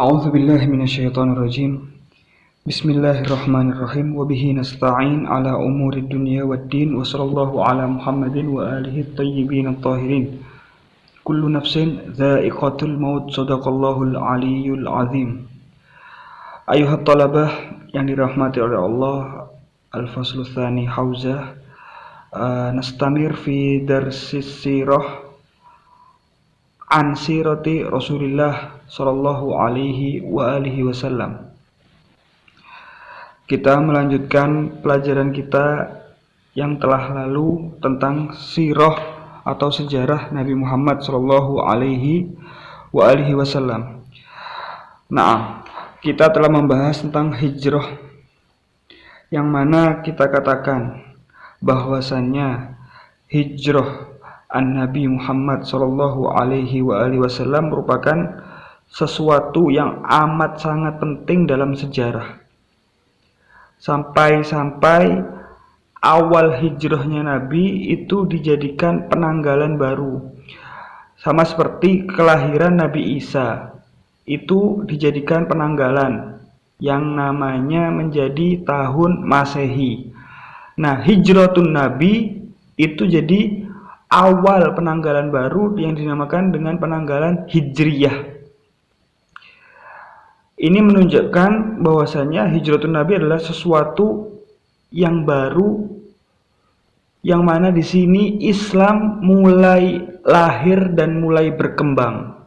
أعوذ بالله من الشيطان الرجيم. بسم الله الرحمن الرحيم وبه نستعين على أمور الدنيا والدين وصلى الله على محمد وآله الطيبين الطاهرين. كل نفس ذائقة الموت صدق الله العلي العظيم. أيها الطلبة yang dirahmati oleh Allah, Al-Faslu Tsani Hauzah, nastamir fi darsis sirah an sirati Rasulillah sallallahu alaihi wa alihi wasallam. Kita melanjutkan pelajaran kita yang telah lalu tentang sirah atau sejarah Nabi Muhammad sallallahu alaihi wa alihi wasallam. Nah, kita telah membahas tentang hijrah, yang mana kita katakan bahwasannya hijrah An-Nabi Muhammad sallallahu alaihi wa alihi wasallam merupakan sesuatu yang amat sangat penting dalam sejarah. Sampai awal hijrahnya Nabi itu dijadikan penanggalan baru. Sama seperti kelahiran Nabi Isa itu dijadikan penanggalan yang namanya menjadi tahun Masehi. Nah, hijratun Nabi itu jadi awal penanggalan baru yang dinamakan dengan penanggalan Hijriyah. Ini menunjukkan bahwasanya hijratun Nabi adalah sesuatu yang baru, yang mana di sini Islam mulai lahir dan mulai berkembang.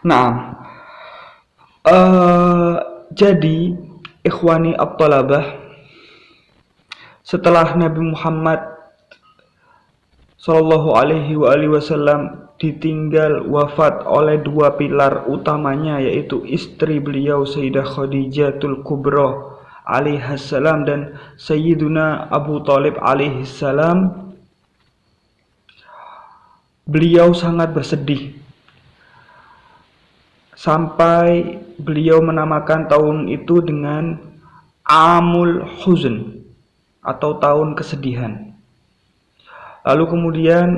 Nah, jadi ikhwani at-talabah, setelah Nabi Muhammad sallallahu alaihi wa alihi wasallam ditinggal wafat oleh dua pilar utamanya, yaitu istri beliau Sayyidah Khadijatul Kubra alaihassalam dan Sayyiduna Abu Thalib alaihassalam, beliau sangat bersedih sampai beliau menamakan tahun itu dengan Amul Huzn atau tahun kesedihan. Lalu kemudian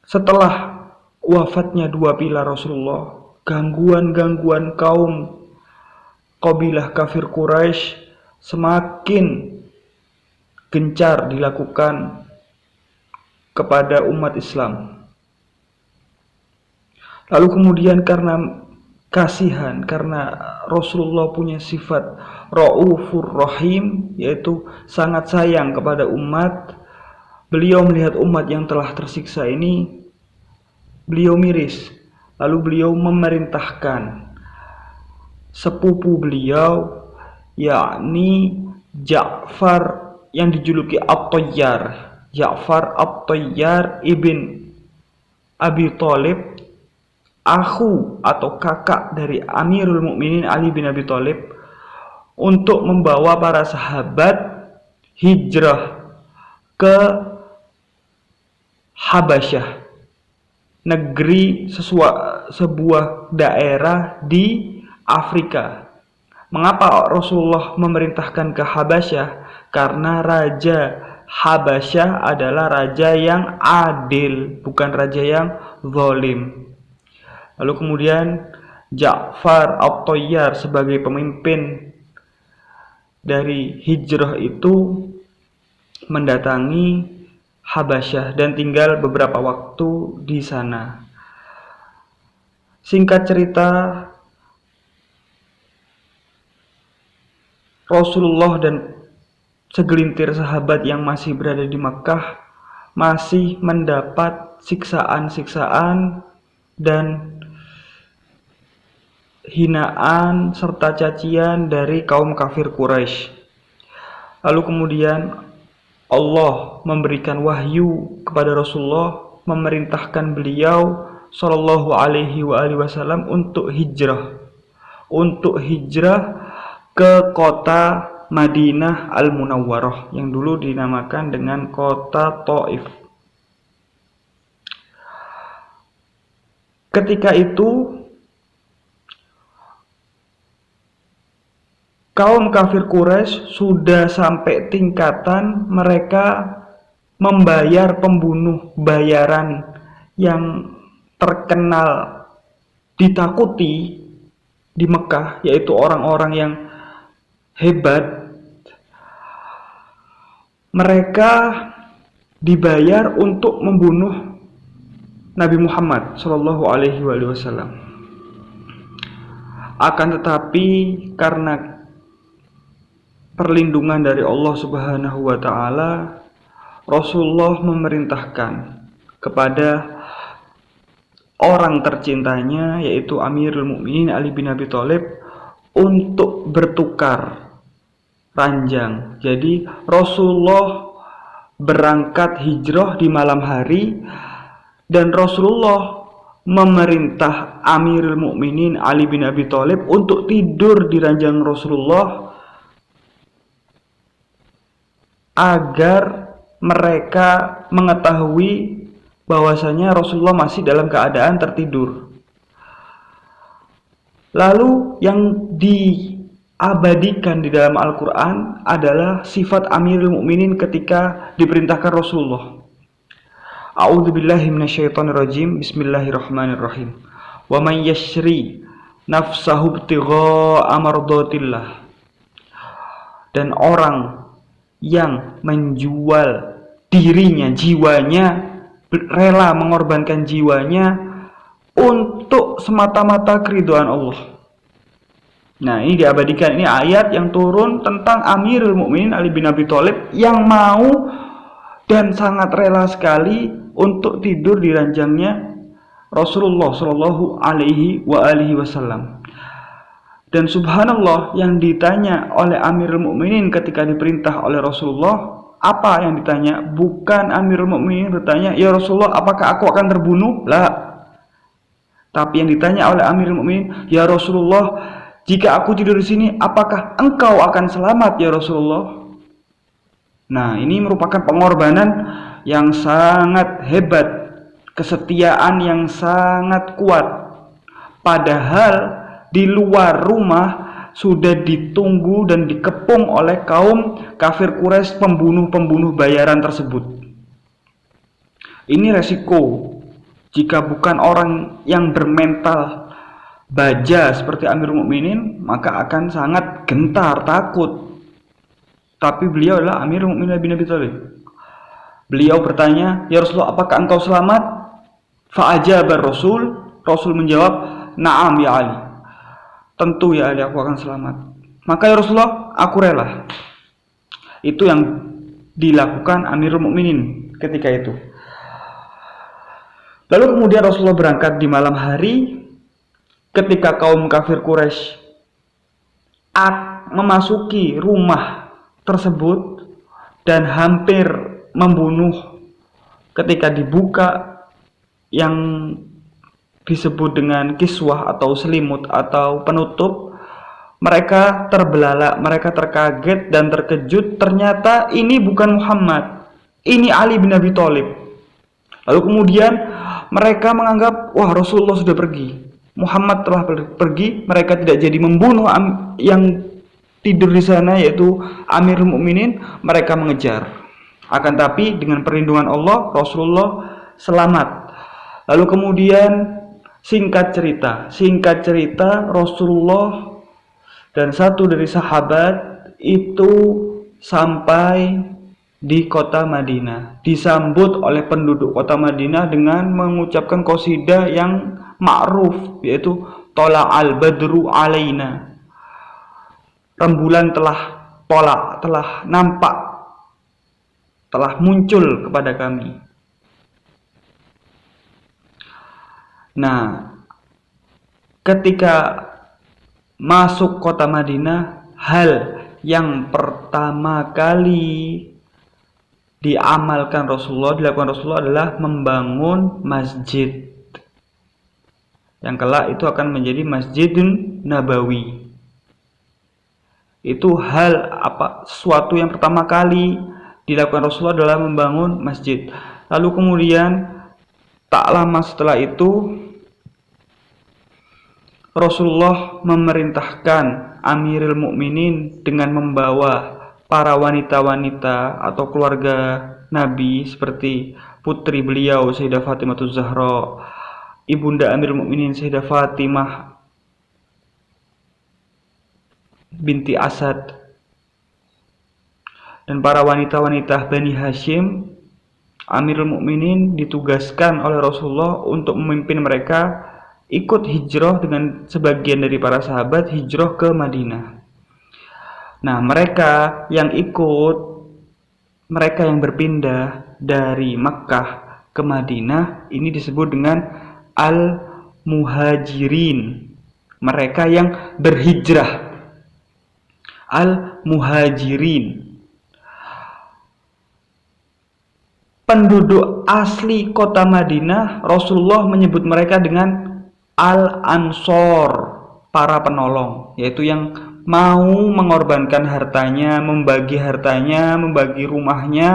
setelah wafatnya dua pilar Rasulullah, gangguan-gangguan kaum kabilah kafir Quraisy semakin gencar dilakukan kepada umat Islam. Lalu kemudian karena kasihan, karena Rasulullah punya sifat Raufur Rahim, yaitu sangat sayang kepada umat, beliau melihat umat yang telah tersiksa ini, beliau miris. Lalu beliau memerintahkan sepupu beliau, yakni Ja'far yang dijuluki At-Tayyar, Ja'far At-Tayyar ibn Abi Thalib, akhu atau kakak dari Amirul Mukminin Ali bin Abi Thalib, untuk membawa para sahabat hijrah ke Habasyah, negeri sebuah daerah di Afrika. Mengapa Rasulullah memerintahkan ke Habasyah? Karena raja Habasyah adalah raja yang adil, bukan raja yang zalim. Lalu kemudian Ja'far At-Tayyar sebagai pemimpin dari hijrah itu mendatangi Habasyah dan tinggal beberapa waktu di sana. Singkat cerita, Rasulullah dan segelintir sahabat yang masih berada di Makkah masih mendapat siksaan-siksaan dan hinaan serta cacian dari kaum kafir Quraisy. Lalu kemudian Allah memberikan wahyu kepada Rasulullah, memerintahkan beliau sallallahu alaihi wa alihi wasallam untuk hijrah ke kota Madinah Al-Munawwarah yang dulu dinamakan dengan kota Thaif. Ketika itu kaum kafir Quraisy sudah sampai tingkatan mereka membayar pembunuh bayaran yang terkenal ditakuti di Mekah, yaitu orang-orang yang hebat, mereka dibayar untuk membunuh Nabi Muhammad Shallallahu Alaihi Wasallam. Akan tetapi karena perlindungan dari Allah Subhanahu wa Ta'ala, Rasulullah memerintahkan kepada orang tercintanya, yaitu Amirul Mukminin Ali bin Abi Thalib, untuk bertukar ranjang. Jadi Rasulullah berangkat hijrah di malam hari, dan Rasulullah memerintah Amirul Mukminin Ali bin Abi Thalib untuk tidur di ranjang Rasulullah agar mereka mengetahui bahwasanya Rasulullah masih dalam keadaan tertidur. Lalu yang diabadikan di dalam Al-Quran adalah sifat Amirul Mukminin ketika diperintahkan Rasulullah. A'udzubillahi minasyaitonirrajim. Bismillahirrahmanirrahim. Wa man yashri nafsahu ibtigha'a mardatillah. Dan orang yang menjual dirinya, jiwanya, rela mengorbankan jiwanya untuk semata-mata keridhaan Allah. Nah, ini diabadikan, ini ayat yang turun tentang Amirul Mukminin Ali bin Abi Thalib yang mau dan sangat rela sekali untuk tidur di ranjangnya Rasulullah Shallallahu Alaihi Wasallam. Dan subhanallah, yang ditanya oleh Amirul Mukminin ketika diperintah oleh Rasulullah, apa yang ditanya? Bukan Amirul Mukminin bertanya, ya Rasulullah, apakah aku akan terbunuh? Lah. Tapi yang ditanya oleh Amirul Mukminin, ya Rasulullah, jika aku tidur di sini, apakah engkau akan selamat ya Rasulullah? Nah, ini merupakan pengorbanan yang sangat hebat, kesetiaan yang sangat kuat. Padahal di luar rumah sudah ditunggu dan dikepung oleh kaum kafir Quraisy, pembunuh-pembunuh bayaran tersebut. Ini resiko. Jika bukan orang yang bermental baja seperti Amirul Mukminin, maka akan sangat gentar, takut. Tapi beliau adalah Amirul Mukminin bin Abi Thalib. Beliau bertanya, ya Rasulullah, apakah engkau selamat? Fa'ajabar Rasul. Rasul menjawab, na'am ya Ali. Tentu ya Ali, aku akan selamat. Maka ya Rasulullah, aku rela. Itu yang dilakukan Amirul Mukminin ketika itu. Lalu kemudian Rasulullah berangkat di malam hari ketika kaum kafir Quraisy memasuki rumah tersebut dan hampir membunuh. Ketika dibuka yang disebut dengan kiswah atau selimut atau penutup, mereka terbelalak, mereka terkaget dan terkejut. Ternyata ini bukan Muhammad, ini Ali bin Abi Thalib. Lalu kemudian mereka menganggap, wah, Rasulullah sudah pergi, Muhammad telah pergi. Mereka tidak jadi membunuh yang tidur di sana, yaitu Amirul Mukminin. Mereka mengejar. Akan tapi dengan perlindungan Allah, Rasulullah selamat. Lalu kemudian singkat cerita, Rasulullah dan satu dari sahabat itu sampai di kota Madinah, disambut oleh penduduk kota Madinah dengan mengucapkan qasidah yang ma'ruf, yaitu Tola'al Badru Alaina. Rembulan telah nampak, telah muncul kepada kami. Nah, ketika masuk kota Madinah, hal yang pertama kali dilakukan Rasulullah adalah membangun masjid yang kelak itu akan menjadi Masjidun Nabawi. Itu sesuatu yang pertama kali dilakukan Rasulullah adalah membangun masjid. Lalu kemudian tak lama setelah itu Rasulullah memerintahkan Amirul Mukminin dengan membawa para wanita-wanita atau keluarga Nabi seperti putri beliau Sayyidah Fatimah Zahra, Ibunda Amirul Mukminin Sayyidah Fatimah binti Asad, dan para wanita-wanita Bani Hashim, Amirul Mukminin ditugaskan oleh Rasulullah untuk memimpin mereka ikut hijrah dengan sebagian dari para sahabat hijrah ke Madinah. Nah, mereka yang ikut, mereka yang berpindah dari Makkah ke Madinah, ini disebut dengan Al-Muhajirin. Mereka yang berhijrah. Al-Muhajirin. Penduduk asli kota Madinah, Rasulullah menyebut mereka dengan Al-Ansor, para penolong, yaitu yang mau mengorbankan hartanya, membagi rumahnya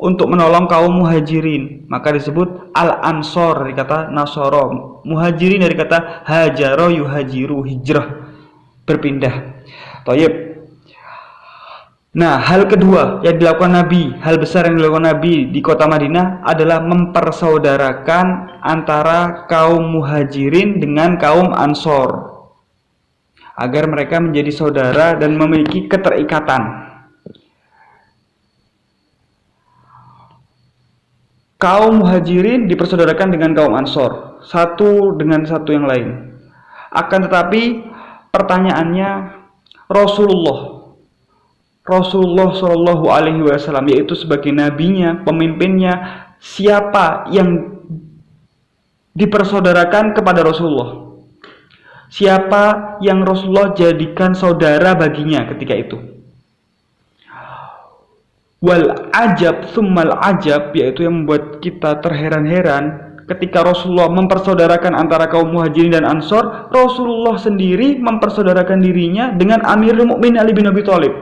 untuk menolong kaum muhajirin. Maka disebut Al-Ansor dari kata Nasoro. Muhajirin dari kata hajaro yuhajiru, hijrah, berpindah. Thayyib. Nah, hal kedua yang dilakukan Nabi, hal besar yang dilakukan Nabi di kota Madinah adalah mempersaudarakan antara kaum muhajirin dengan kaum ansor, agar mereka menjadi saudara dan memiliki keterikatan. Kaum muhajirin dipersaudarakan dengan kaum ansor, satu dengan satu yang lain. Akan tetapi pertanyaannya, Rasulullah Shallallahu Alaihi Wasallam, yaitu sebagai nabinya, pemimpinnya, siapa yang dipersaudarakan kepada Rasulullah? Siapa yang Rasulullah jadikan saudara baginya ketika itu? Wal ajab tsummal ajab, yaitu yang membuat kita terheran-heran, ketika Rasulullah mempersaudarakan antara kaum muhajirin dan ansor, Rasulullah sendiri mempersaudarakan dirinya dengan Amirul Mukminin Ali bin Abi Thalib,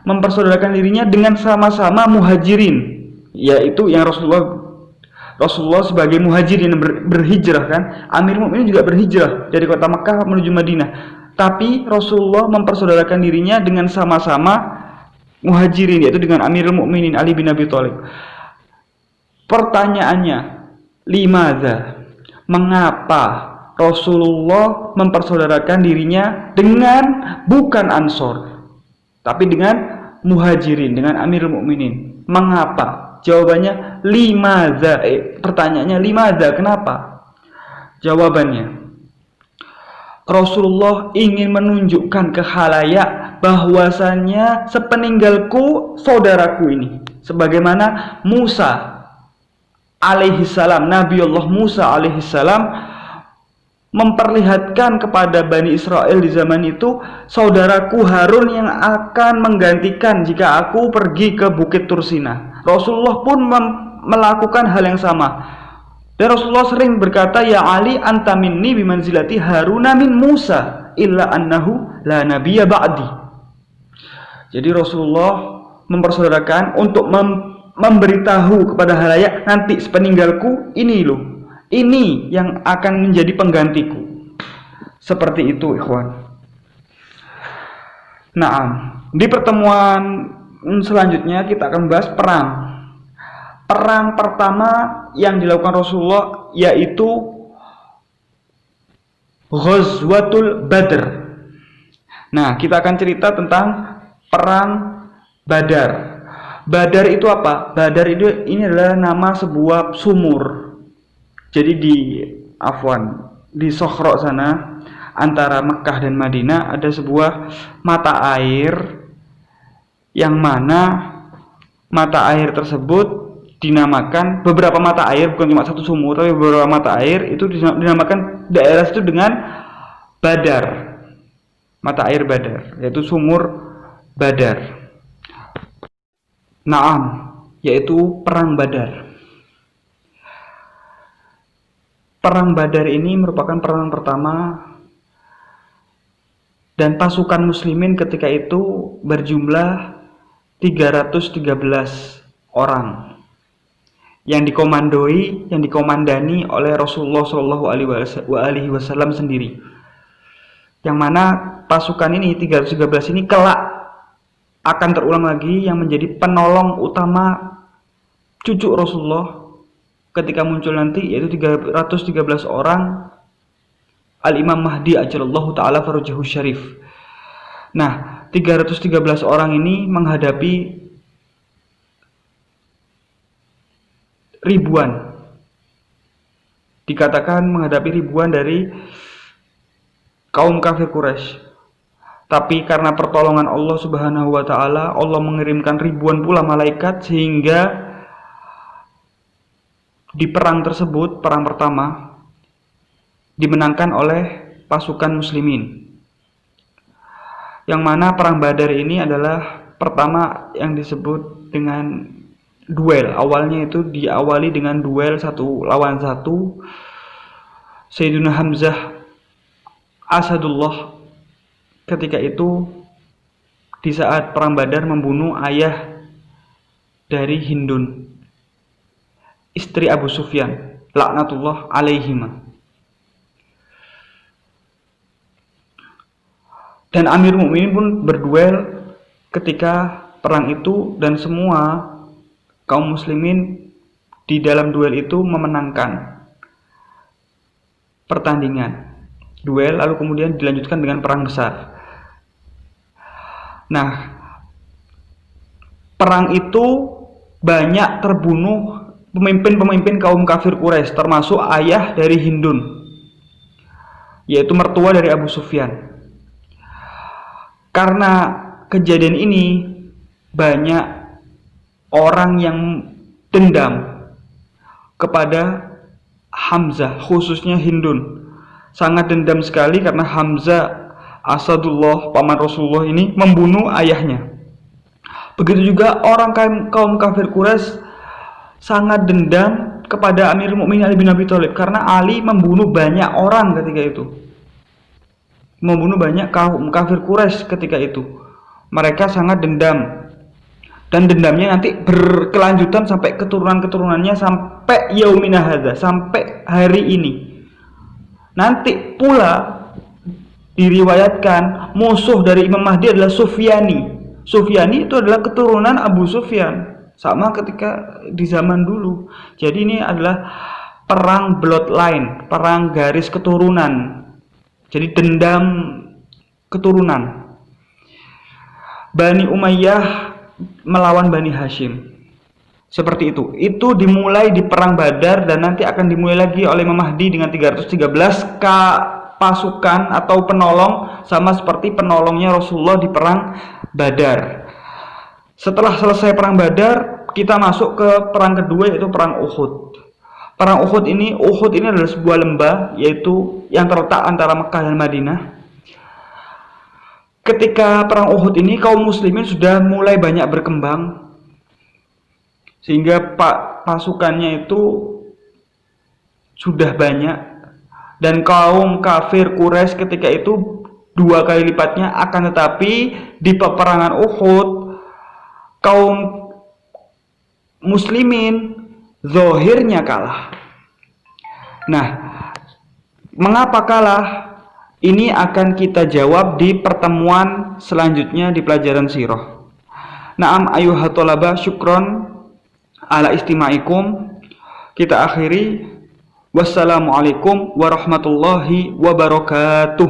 mempersaudarakan dirinya dengan sama-sama muhajirin, yaitu yang Rasulullah sebagai muhajirin berhijrah kan, Amirul Mukminin juga berhijrah dari kota Makkah menuju Madinah, tapi Rasulullah mempersaudarakan dirinya dengan sama-sama muhajirin, yaitu dengan Amirul Mukminin Ali bin Abi Thalib. Pertanyaannya, limadza, mengapa Rasulullah mempersaudarakan dirinya dengan bukan ansor, tapi dengan muhajirin, dengan Amirul Mukminin? Mengapa? Jawabannya limadza. Pertanyaannya limadza, kenapa? Jawabannya, Rasulullah ingin menunjukkan ke khalayak bahwasannya sepeninggalku saudaraku ini, sebagaimana Musa alaihissalam, Nabi Allah Musa alaihissalam memperlihatkan kepada Bani Israel di zaman itu, saudaraku Harun yang akan menggantikan jika aku pergi ke Bukit Tursina. Rasulullah pun melakukan hal yang sama. Dan Rasulullah sering berkata, ya Ali anta minni bimanzilati Haruna min Musa illa annahu la nabiyya ba'di. Jadi Rasulullah mempersaudarakan untuk memberitahu kepada halayak, nanti sepeninggalku ini loh, ini yang akan menjadi penggantiku. Seperti itu, ikhwan. Nah, di pertemuan selanjutnya kita akan membahas perang. Perang pertama yang dilakukan Rasulullah yaitu Ghazwatul Badr. Nah, kita akan cerita tentang perang Badar. Badar itu apa? Badar itu ini adalah nama sebuah sumur. Jadi di Sokhro sana, antara Mekah dan Madinah, ada sebuah mata air, yang mana mata air tersebut dinamakan, beberapa mata air, bukan cuma satu sumur, tapi beberapa mata air itu dinamakan daerah itu dengan Badar, mata air Badar, yaitu sumur Badar. Naam, yaitu perang Badar. Perang Badar ini merupakan perang pertama, dan pasukan muslimin ketika itu berjumlah 313 orang yang dikomandani oleh Rasulullah Shallallahu Alaihi Wasallam sendiri. Yang mana pasukan ini 313 ini kelak akan terulang lagi yang menjadi penolong utama cucu Rasulullah, ketika muncul nanti, yaitu 313 orang Al-Imam Mahdi ajalallahu ta'ala farajahu syarif. Nah, 313 orang ini menghadapi ribuan, dikatakan menghadapi ribuan dari kaum kafir Quraisy. Tapi karena pertolongan Allah Subhanahu wa ta'ala, Allah mengirimkan ribuan pula malaikat, sehingga di perang tersebut, perang pertama, dimenangkan oleh pasukan muslimin. Yang mana perang Badar ini adalah pertama yang disebut dengan duel. Awalnya itu diawali dengan duel 1 lawan 1. Sayyidina Hamzah Asadullah ketika itu di saat perang Badar membunuh ayah dari Hindun, istri Abu Sufyan, laknatullah alaihima. Dan Amir Mukminin pun berduel ketika perang itu, dan semua kaum muslimin di dalam duel itu memenangkan pertandingan duel, lalu kemudian dilanjutkan dengan perang besar. Nah, perang itu banyak terbunuh pemimpin-pemimpin kaum kafir Quraisy, termasuk ayah dari Hindun, yaitu mertua dari Abu Sufyan. Karena kejadian ini, banyak orang yang dendam kepada Hamzah, khususnya Hindun. Sangat dendam sekali karena Hamzah Asadullah, paman Rasulullah ini, membunuh ayahnya. Begitu juga orang kaum kafir Quraisy sangat dendam kepada Amirul Mukminin Ali bin Abi Thalib, karena Ali membunuh banyak orang ketika itu. Membunuh banyak kaum kafir Quraisy ketika itu. Mereka sangat dendam, dan dendamnya nanti berkelanjutan sampai keturunan-keturunannya, sampai yaumina hadza, sampai hari ini. Nanti pula diriwayatkan musuh dari Imam Mahdi adalah Sufyani. Sufyani itu adalah keturunan Abu Sufyan, sama ketika di zaman dulu. Jadi ini adalah perang bloodline, perang garis keturunan. Jadi dendam keturunan. Bani Umayyah melawan Bani Hashim. Seperti itu. Itu dimulai di perang Badar, dan nanti akan dimulai lagi oleh Imam Mahdi dengan 313 pasukan atau penolong, sama seperti penolongnya Rasulullah di perang Badar. Setelah selesai perang Badar, kita masuk ke perang kedua, yaitu perang Uhud. Perang Uhud ini adalah sebuah lembah, yaitu yang terletak antara Mekah dan Madinah. Ketika perang Uhud ini, kaum muslimin sudah mulai banyak berkembang, sehingga pasukannya itu sudah banyak, dan kaum kafir Quraisy ketika itu 2 kali lipatnya. Akan tetapi di peperangan Uhud, kaum muslimin zahirnya kalah. Nah, mengapa kalah? Ini akan kita jawab di pertemuan selanjutnya di pelajaran sirah. Naam ayuhat thalaba, syukron ala istimaikum. Kita akhiri. Wassalamualaikum warahmatullahi wabarakatuh.